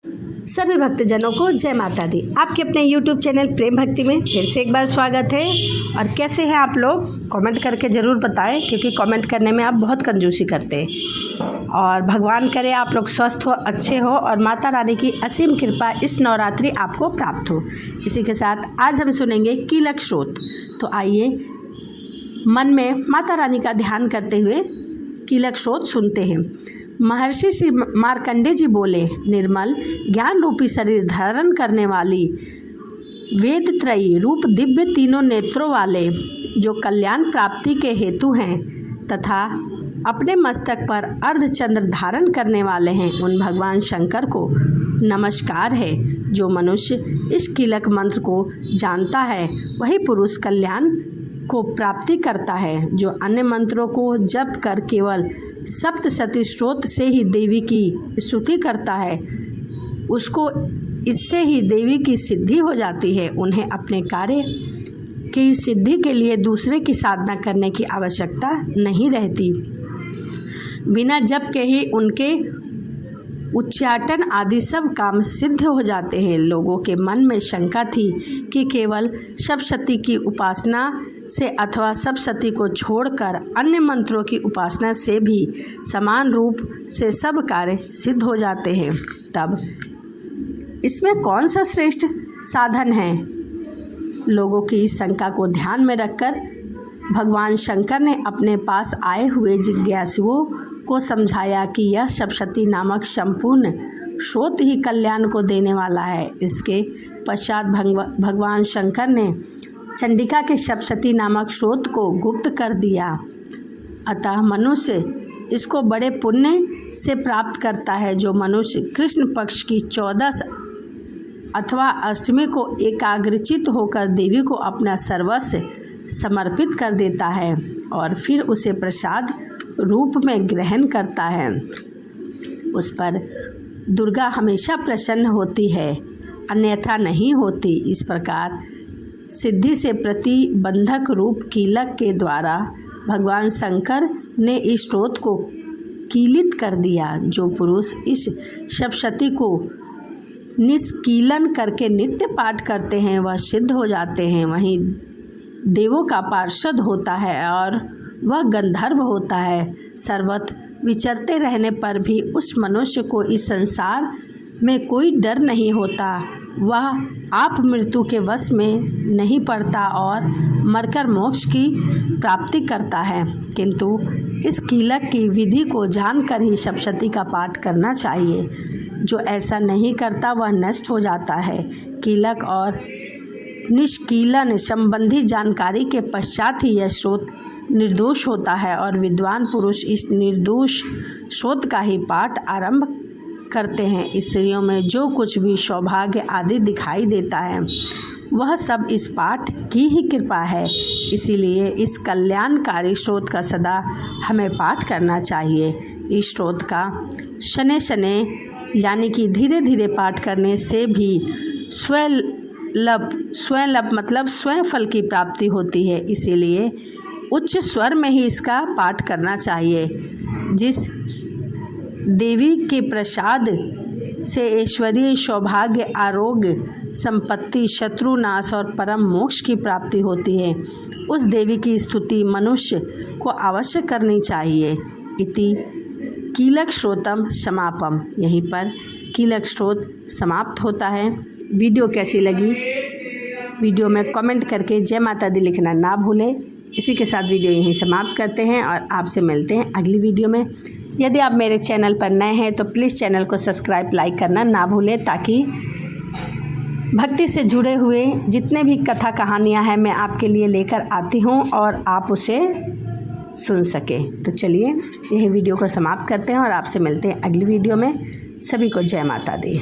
सभी भक्तजनों को जय माता दी। आपके अपने YouTube चैनल प्रेम भक्ति में फिर से एक बार स्वागत है। और कैसे हैं आप लोग, कमेंट करके ज़रूर बताएं, क्योंकि कमेंट करने में आप बहुत कंजूसी करते हैं। और भगवान करे आप लोग स्वस्थ हो, अच्छे हो और माता रानी की असीम कृपा इस नवरात्रि आपको प्राप्त हो। इसी के साथ आज हम सुनेंगे कीलक स्रोत। तो आइए मन में माता रानी का ध्यान करते हुए कीलक स्रोत सुनते हैं। महर्षि श्री मार्कंडेय जी बोले, निर्मल ज्ञान रूपी शरीर धारण करने वाली वेद त्रयी रूप दिव्य तीनों नेत्रों वाले जो कल्याण प्राप्ति के हेतु हैं तथा अपने मस्तक पर अर्धचंद्र धारण करने वाले हैं, उन भगवान शंकर को नमस्कार है। जो मनुष्य इस कीलक मंत्र को जानता है वही पुरुष कल्याण को प्राप्ति करता है। जो अन्य मंत्रों को जप कर केवल सप्तशती स्रोत से ही देवी की स्तुति करता है, उसको इससे ही देवी की सिद्धि हो जाती है। उन्हें अपने कार्य की सिद्धि के लिए दूसरे की साधना करने की आवश्यकता नहीं रहती। बिना जप के ही उनके उच्चाटन आदि सब काम सिद्ध हो जाते हैं। लोगों के मन में शंका थी कि केवल सप्तशती की उपासना से अथवा सप्तशती को छोड़कर अन्य मंत्रों की उपासना से भी समान रूप से सब कार्य सिद्ध हो जाते हैं। तब इसमें कौन सा श्रेष्ठ साधन है? लोगों की शंका को ध्यान में रखकर भगवान शंकर ने अपने पास आए हुए जिज्ञासुओं को समझाया कि यह सप्तशती नामक संपूर्ण स्रोत ही कल्याण को देने वाला है। इसके पश्चात भगवान शंकर ने चंडिका के सप्तशती नामक स्रोत को गुप्त कर दिया। अतः मनुष्य इसको बड़े पुण्य से प्राप्त करता है। जो मनुष्य कृष्ण पक्ष की 14 अथवा अष्टमी को एकाग्रचित होकर देवी को अपना सर्वस्व समर्पित कर देता है और फिर उसे प्रसाद रूप में ग्रहण करता है, उस पर दुर्गा हमेशा प्रसन्न होती है, अन्यथा नहीं होती। इस प्रकार सिद्धि से प्रतिबंधक रूप कीलक के द्वारा भगवान शंकर ने इस स्रोत को कीलित कर दिया। जो पुरुष इस सप्तशती को निष्कीलन करके नित्य पाठ करते हैं वह सिद्ध हो जाते हैं। वहीं देवों का पार्षद होता है और वह गंधर्व होता है। सर्वत्र विचरते रहने पर भी उस मनुष्य को इस संसार में कोई डर नहीं होता। वह आप मृत्यु के वश में नहीं पड़ता और मरकर मोक्ष की प्राप्ति करता है। किंतु इस कीलक की विधि को जानकर ही सप्तशती का पाठ करना चाहिए। जो ऐसा नहीं करता वह नष्ट हो जाता है। कीलक और निष्कीलन संबंधी जानकारी के पश्चात ही यह स्रोत निर्दोष होता है और विद्वान पुरुष इस निर्दोष स्रोत का ही पाठ आरंभ करते हैं। स्त्रियों में जो कुछ भी सौभाग्य आदि दिखाई देता है वह सब इस पाठ की ही कृपा है। इसीलिए इस कल्याणकारी स्रोत का सदा हमें पाठ करना चाहिए। इस स्रोत का शनै शनै यानी कि धीरे धीरे पाठ करने से भी स्वयं मतलब स्वयं फल की प्राप्ति होती है। इसीलिए उच्च स्वर में ही इसका पाठ करना चाहिए। जिस देवी के प्रसाद से ऐश्वर्य, सौभाग्य, आरोग्य, संपत्ति, शत्रुनाश और परम मोक्ष की प्राप्ति होती है, उस देवी की स्तुति मनुष्य को अवश्य करनी चाहिए। इति कीलक स्रोतम समापम। यहीं पर कीलक स्रोत समाप्त होता है। वीडियो कैसी लगी वीडियो में कमेंट करके जय माता दी लिखना ना भूलें। इसी के साथ वीडियो यहीं समाप्त करते हैं और आपसे मिलते हैं अगली वीडियो में। यदि आप मेरे चैनल पर नए हैं तो प्लीज़ चैनल को सब्सक्राइब लाइक करना ना भूलें, ताकि भक्ति से जुड़े हुए जितने भी कथा कहानियाँ हैं मैं आपके लिए लेकर आती हूँ और आप उसे सुन सकें। तो चलिए यही वीडियो को समाप्त करते हैं और आपसे मिलते हैं अगली वीडियो में। सभी को जय माता दी।